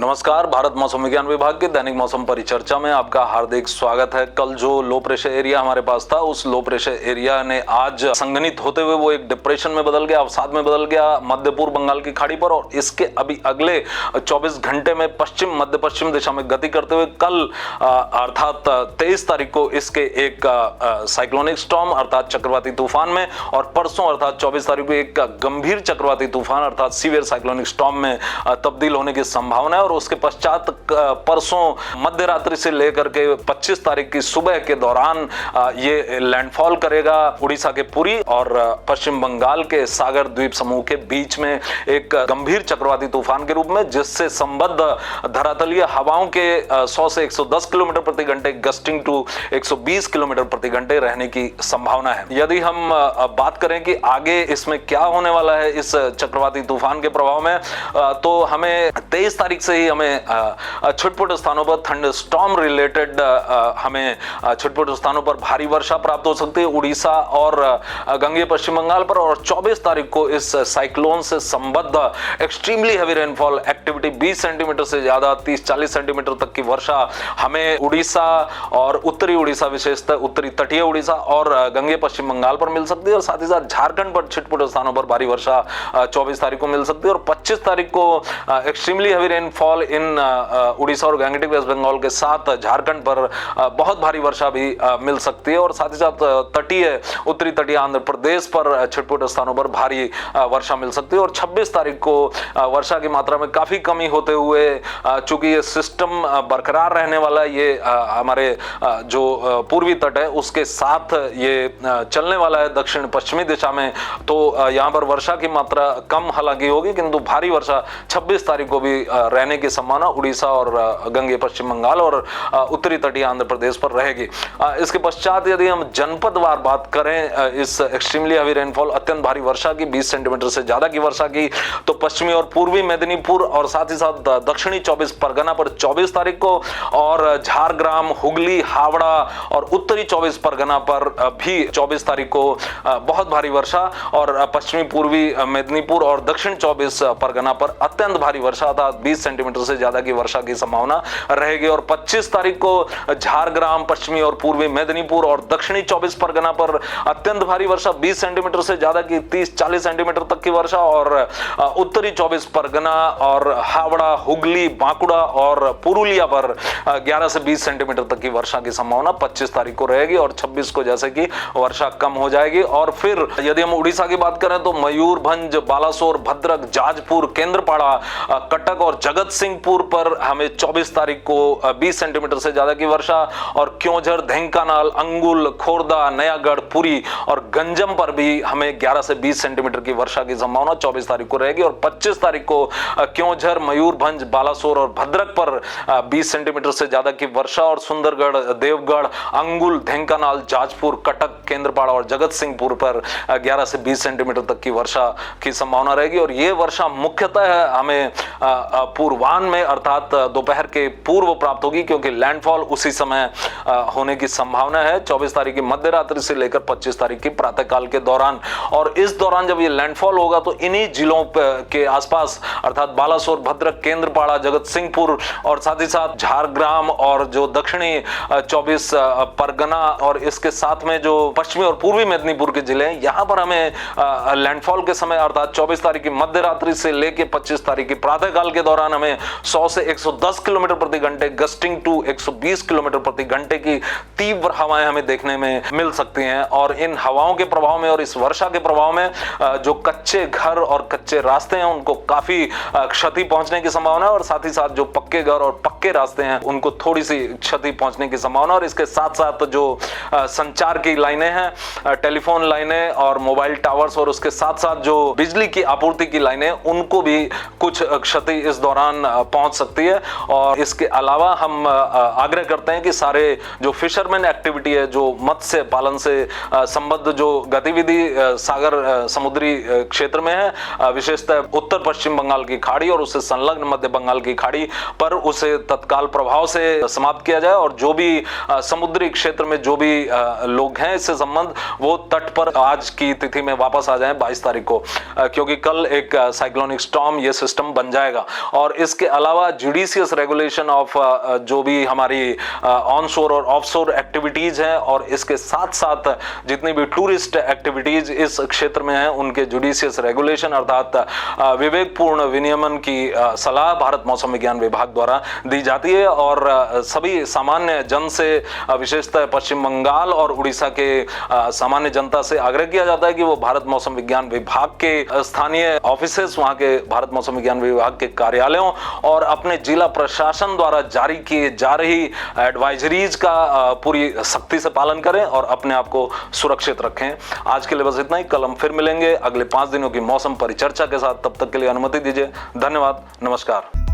नमस्कार, भारत मौसम विज्ञान विभाग के दैनिक मौसम परिचर्चा में आपका हार्दिक स्वागत है। कल जो लो प्रेशर एरिया हमारे पास था, उस लो प्रेशर एरिया ने आज संघनित होते हुए वो एक डिप्रेशन में बदल गया, अवसाद में बदल गया मध्य पूर्व बंगाल की खाड़ी पर, और इसके अभी अगले 24 घंटे में पश्चिम मध्य पश्चिम दिशा में गति करते हुए कल अर्थात 23 तारीख को इसके एक साइक्लोनिक स्टॉर्म अर्थात चक्रवाती तूफान में, और परसों अर्थात 24 तारीख को एक गंभीर चक्रवाती तूफान अर्थात सीवियर साइक्लोनिक स्टॉर्म में तब्दील होने की संभावना है। और उसके पश्चात परसों मध्य रात्रि से लेकर के 25 तारीख की सुबह के दौरान ये लैंडफॉल करेगा उड़ीसा के पुरी और पश्चिम बंगाल के सागर द्वीप समूह के बीच में एक गंभीर चक्रवाती तूफान के रूप में, जिससे संबद्ध धरातलीय हवाओं के 100 से 110 किलोमीटर प्रति घंटे गस्टिंग टू 120 किलोमीटर प्रति घंटे रहने की संभावना है। यदि हम बात करें कि आगे इसमें क्या होने वाला है इस चक्रवाती तूफान के प्रभाव में, तो हमें 23 तारीख से ही हमें छुटपुट स्थानों पर थंडर स्टॉर्म रिलेटेड हमें छुटपुट स्थानों पर भारी वर्षा प्राप्त हो सकती है उड़ीसा और गंगेय पश्चिम बंगाल पर। और 24 तारीख को इस साइक्लोन से संबद्ध extremely heavy rainfall activity 20 centimetre से ज्यादा 30-40 सेंटीमीटर तक की वर्षा हमें उड़ीसा और उत्तरी उड़ीसा, विशेषतः उत्तरी तटीय उड़ीसा और गंगेय पश्चिम बंगाल पर मिल सकती है। और साथ ही साथ झारखंड पर छिटपुट स्थानों पर भारी वर्षा 24 तारीख को मिल सकती है। और 25 तारीख को extremely heavy rainfall in Orissa और गैंगेटिक वेस्ट बंगाल के साथ झारखंड पर बहुत भारी वर्षा भी मिल सकती है। और साथ ही साथ तटीय उत्तरी तटीय आंध्र प्रदेश पर छिटपुट स्थानों पर भारी वर्षा मिल सकती है। और 26 तारीख को वर्षा की मात्रा में काफी कमी होते हुए, चूंकि ये सिस्टम बरकरार रहने वाला है, ये हमारे जो पूर्वी तट है उसके साथ ये चलने वाला है दक्षिण पश्चिमी दिशा में, तो यहाँ पर वर्षा की मात्रा कम हालांकि होगी, किंतु भारी वर्षा 26 तारीख को भी रहने की संभावना उड़ीसा और गंगेय पश्चिम बंगाल और उत्तरी तटीय आंध्र प्रदेश पर रहेगी। इसके पश्चात यदि हम जनपदवार बात करें इस एक्सट्रीमली हैवी रेनफॉल अत्यंत भारी वर्षा की 20 सेंटीमीटर से ज्यादा की वर्षा की, तो पश्चिमी और पूर्वी मेदिनीपुर और साथ ही साथ दक्षिणी 24 परगना पर 24 तारीख को, और झारग्राम, हुगली, हावड़ा और उत्तरी 24 परगना पर भी 24 तारीख को बहुत भारी वर्षा, और पश्चिमी पूर्वी मेदिनीपुर और दक्षिण 24 परगना पर अत्यंत भारी वर्षा अर्थात 20 सेंटीमीटर से ज्यादा की वर्षा की संभावना रहेगी। और 25 तारीख को झारग्राम, पश्चिमी और पूर्वी मेदिनीपुर और दक्षिणी 24 परगना पर अत्यंत भारी वर्षा 20 सेंटीमीटर से ज्यादा की 30-40 सेंटीमीटर तक की वर्षा, और उत्तरी 24 परगना और हावड़ा, हुगली, बांकुड़ा और पुरुलिया पर 11 से 20 सेंटीमीटर तक की वर्षा की संभावना 25 तारीख को रहेगी। और 26 को जैसे कि वर्षा कम हो जाएगी। और फिर यदि हम उड़ीसा की बात करें तो मयूरभंज, बालासोर, भद्रक, जाजपुर, केंद्रपाड़ा, कटक और जगत सिंहपुर पर हमें 24 तारीख को 20 सेंटीमीटर से ज्यादा की वर्षा, और क्योंझर, ढेंकानाल, अंगुल, खोर्दा, नयागढ़, पुरी और गंजम पर भी हमें 11 से 20 सेंटीमीटर की वर्षा की संभावना 24 तारीख को रहेगी। और 25 तारीख को क्योंझर, मयूरभंज, बालासोर और भद्रक पर 20 सेंटीमीटर से ज्यादा की वर्षा, और सुंदरगढ़, देवगढ़, अंगुल, ढेंकानाल, जाजपुर, कटक, केंद्रपाड़ा और जगत सिंहपुर पर 11 से 20 सेंटीमीटर तक की वर्षा की संभावना रहेगी। और यह वर्षा मुख्यतः हमें पूर्वाह्न में अर्थात दोपहर के पूर्व प्राप्त होगी, क्योंकि लैंडफॉल उसी समय होने की संभावना है 24 तारीख की मध्य रात्रि से लेकर 25 तारीख की प्रातःकाल के दौरान। और इस दौरान जब ये लैंडफॉल होगा तो इन्हीं जिलों के आसपास अर्थात बालासोर, भद्रक, केंद्रपाड़ा, जगत सिंहपुर और साथ ही साथ झारग्राम और जो दक्षिणी 24 परगना और इसके साथ में जो पश्चिमी और पूर्वी मेदिनीपुर के जिले हैं, यहां पर हमें लैंडफॉल के समय अर्थात 24 तारीख की मध्य रात्रि से लेकर 25 तारीख की प्रातःकाल के दौरान हमें 100 से 110 किलोमीटर प्रति घंटे गस्टिंग टू 120 किलोमीटर प्रति घंटे की तीव्र हवाएं हमें देखने में मिल सकती हैं। और इन हवाओं के प्रभाव में और इस वर्षा के प्रभाव में जो कच्चे घर और कच्चे रास्ते हैं उनको काफी क्षति पहुंचने की संभावना है, और साथ ही साथ जो पक्के घर और पक्के रास्ते हैं उनको थोड़ी सी क्षति पहुंचने की संभावना। और इसके साथ साथ जो संचार की लाइनें हैं, टेलीफोन लाइनें और मोबाइल टावर्स, और उसके साथ साथ जो बिजली की आपूर्ति की लाइनें, उनको भी कुछ क्षति इस दौरान पहुंच सकती है। और इसके अलावा हम आग्रह करते हैं कि सारे जो फिशरमैन एक्टिविटी है, जो मत्स्य पालन से संबद्ध जो गतिविधि सागर समुद्री क्षेत्र में है, विशेषतः उत्तर पश्चिम बंगाल की खाड़ी और उससे संलग्न मध्य बंगाल की खाड़ी पर, उसे तत्काल प्रभाव से समाप्त किया जाए। और जो भी समुद्री क्षेत्र में जो भी लोग हैं इससे संबंध, वो तट पर आज की तिथि में वापस आ जाएं 22 तारीख को, क्योंकि कल एक साइक्लोनिक स्टॉर्म ये सिस्टम बन जाएगा। और इस इसके अलावा जुडिशियस रेगुलेशन ऑफ जो भी हमारी ऑनशोर और ऑफशोर एक्टिविटीज हैं और इसके साथ साथ जितनी भी टूरिस्ट एक्टिविटीज इस क्षेत्र में हैं उनके जुडिशियस रेगुलेशन अर्थात विवेकपूर्ण विनियमन की सलाह भारत मौसम विज्ञान विभाग द्वारा दी जाती है और सभी सामान्य जन से विशेषतः पश्चिम बंगाल और उड़ीसा के सामान्य जनता से आग्रह किया जाता है कि वो भारत मौसम विज्ञान विभाग के स्थानीय ऑफिसेस, वहां के भारत मौसम विज्ञान विभाग के कार्यालयों और अपने जिला प्रशासन द्वारा जारी की जा रही एडवाइजरीज का पूरी सख्ती से पालन करें और अपने आप को सुरक्षित रखें। आज के लिए बस इतना ही। कल हम फिर मिलेंगे अगले 5 दिनों की मौसम परिचर्चा के साथ। तब तक के लिए अनुमति दीजिए। धन्यवाद। नमस्कार।